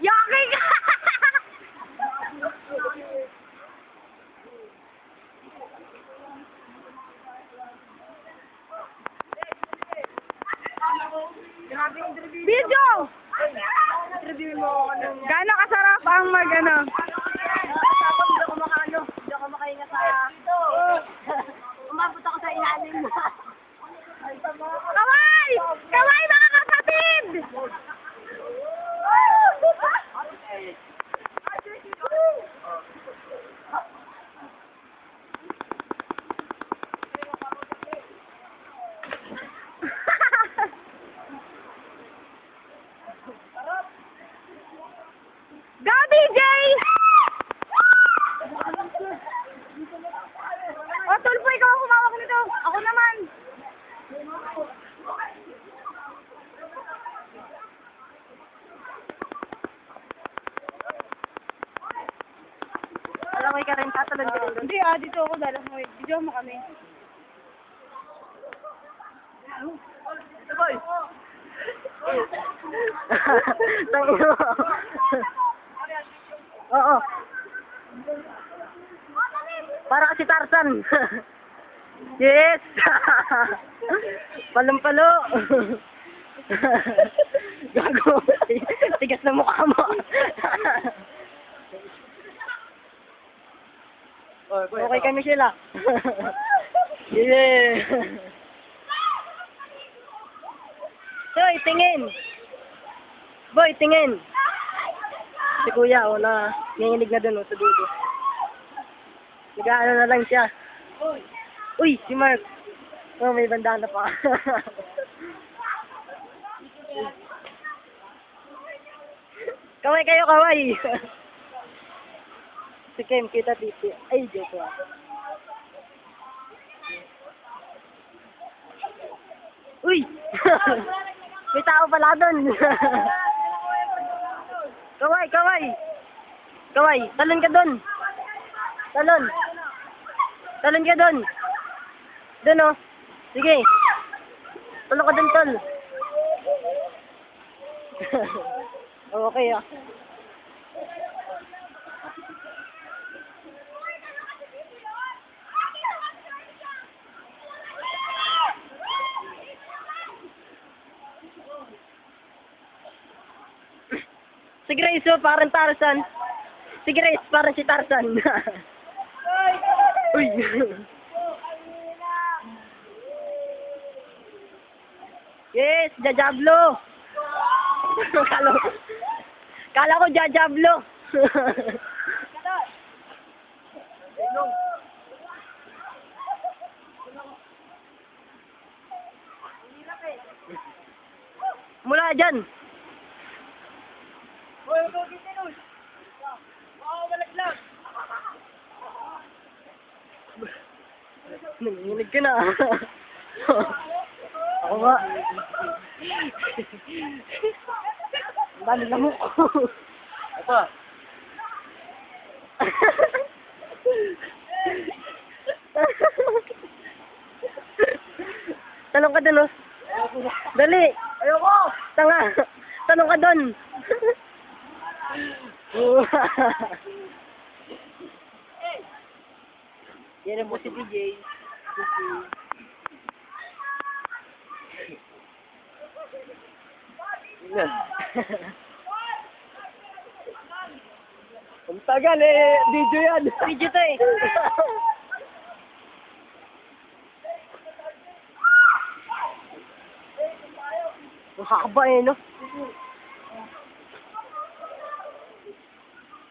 Yaki ka! Video! Gano'ng kasarap ang mag-ano? Hindi ako makahinga sa... Umabot ako sa ilalim mo. Kaway! Kaway mga kapatid! Go, DJ! O, Tulpo, ikaw ang humawak nito. Ako naman. Alam mo ka rin, tatalon ka rin. Hindi dito ako dahil video mo kami. Boy! Tangino. Oo. Para kasi Tarzan. Yes! Palumpalo. Gago. Tigas na mukha mo. Okay kami sila. Yeah. Hoy, tingin. Boy, tingin. Si Kuya, nanginginig na dun, sa dulo. Nag-aano na lang siya. Uy, si Mark. May bandana pa. Kaway kayo, kaway. Si Kim, kita titi. Ay, joke lang. Uy! May tao pala doon. Kaway, kaway. Kaway, talon ka doon. Talon. Talon ka doon. Doon oh. Sige. Talon ka doon, tol. Okay ah. Si Grace, parang Tarzan. Si Grace, parang si Tarzan. Uy! Yes, Jajablo! Kala ko Jajablo! Mula dyan! Nanginig ka na. Ako nga. Bali lang mo ko. Ito. Tanong ka dun, oh. Dali. Ayoko. Tanga. Tanong ka dun. Yan ang po si DJ. Ang tagal eh. Video yan. Video to eh. Ang haba eh, no?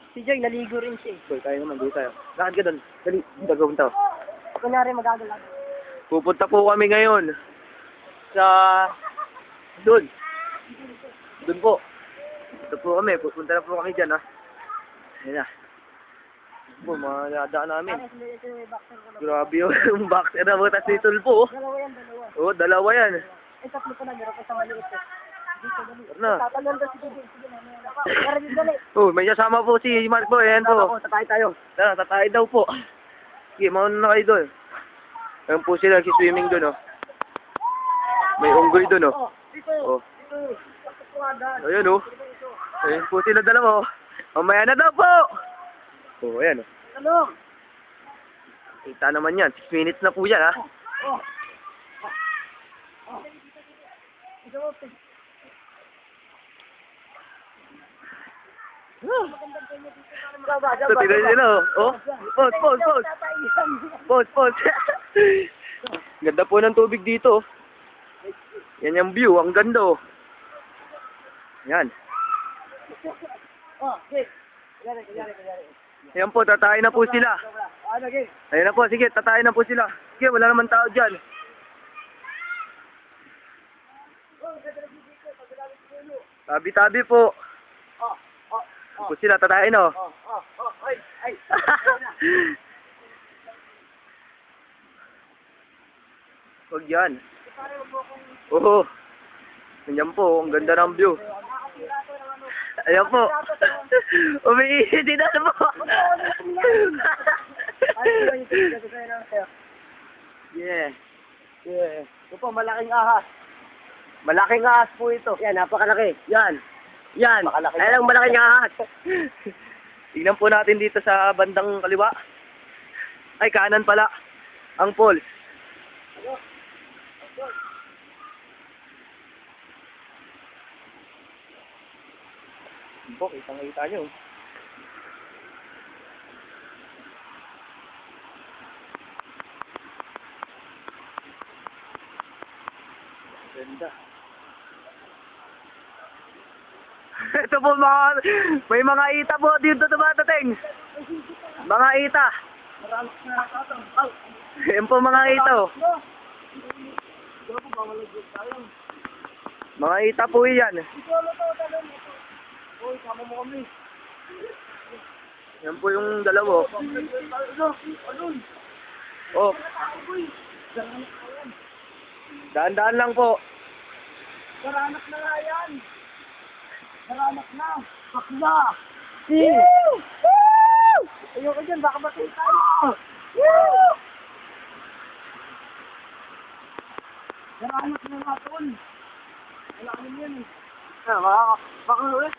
Si Joy, naligo rin siya eh. Boy, tayo naman, dito tayo. Lakad ka doon. Dali, gagawin to. Kunyari magagalag. Pupunta po kami ngayon sa doon. Doon po. Ito po kami. Pupunta na po kami dyan, ha. Ayan na. Ito po, mga nadaan namin. Grabe yung boxer na butas ni Tulpo, oh. Dalawa yan, dalawa. Oo, dalawa yan. Eh, tatlo pa na, meron pa isang maliit eh. Dito, dali. Tara na. Tatalon daw si Didi. Sige na, Tara, dito, dali. Oh, may kasama po si Mark po. Ayan po. Tatay tayo. Tara, tatay daw po. Sige, mauna na kayo doon. Ayan po sila, swimming doon, oh. May unggoy doon, oh. Dito. Oh. Dito. Pagkakuhadan. Ayun, oh. Ayun po sila dalawa, oh. Mamaya na daw po. Oh, ayan, oh. Talong. Kita naman yan. 6 minutes na po yan, ha. Oh. Oh. Ito. Ito, tignan nila, oh. Oh, pause, pause, pause. Pause, pause. Ganda po ng tubig dito, oh. Yan yung view, ang ganda, oh. Yan. Oh, okay. Kaya. Ayan po, tatayin na po sila. Ano, okay. Ayan na po, sige, tatayin na po sila. Sige, wala naman tao dyan. Tabi-tabi po. Oh, oh, Ayan po sila, tatayin, oh. ay, ay. Huwag yan. Oo. Ayan po, ang ganda ng view. Ayan po. Umiihi din na po. Yeah. Yeah. Ito po, malaking ahas. Malaking ahas po ito. Yan, napakalaki. Yan. Yan. Makalaki. Ayan ang malaking ahas. Tingnan po natin dito sa bandang kaliwa. Ay, kanan pala. Ang falls. Po, kitang-kita nyo. Ganda. Ito po may mga ita po dito tumatating. Mga ita. Yan po mga ita, oh. Mga ita po yan. Uy, sama mo kami. Yan po yung dalawa. Oh. Daan-daan lang po. Naranak na nga yan. Naranak na. Bakla. Ayoko dyan, baka batay tayo. Naranak na nga tol. Wala kami yan eh. Baka ulit.